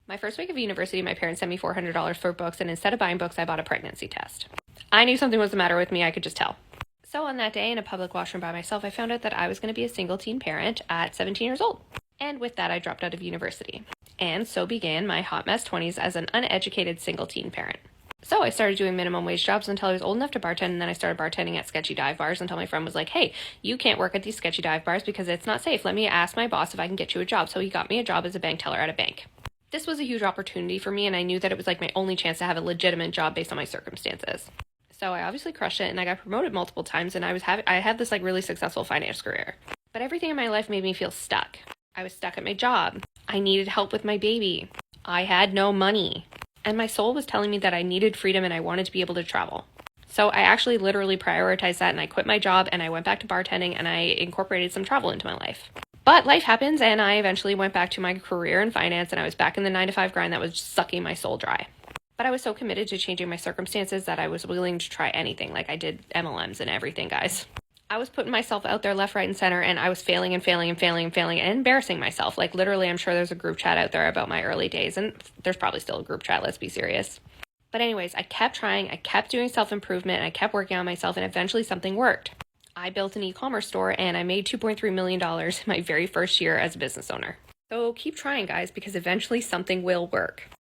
My first week of university, my parents sent me $400 for books, and instead of buying books, I bought a pregnancy test. I knew something was the matter with me, I could just tell. So on that day in a public washroom by myself, I found out that I was going to be a single teen parent at 17 years old. And with that, I dropped out of university. And so began my hot mess 20s as an uneducated single teen parent. So I started doing minimum wage jobs until I was old enough to bartend, and then I started bartending at sketchy dive bars until my friend was like, hey, you can't work at these sketchy dive bars because it's not safe. Let me ask my boss if I can get you a job. So he got me a job as a bank teller at a bank. This was a huge opportunity for me, and I knew that it was like my only chance to have a legitimate job based on my circumstances. So I obviously crushed it, and I got promoted multiple times, and I had this like really successful finance career. But everything in my life made me feel stuck. I was stuck at my job. I needed help with my baby. I had no money. And my soul was telling me that I needed freedom and I wanted to be able to travel. So I actually literally prioritized that, and I quit my job and I went back to bartending, and I incorporated some travel into my life. But life happens, and I eventually went back to my career in finance, and I was back in the 9-to-5 grind that was sucking my soul dry. But I was so committed to changing my circumstances that I was willing to try anything. Like I did MLMs and everything, guys. I was putting myself out there left, right, and center, and I was failing and embarrassing myself. Like literally, I'm sure there's a group chat out there about my early days, and there's probably still a group chat, let's be serious. But anyways, I kept trying, I kept doing self-improvement, and I kept working on myself, and eventually something worked. I built an e-commerce store, and I made $2.3 million my very first year as a business owner. So keep trying, guys, because eventually something will work.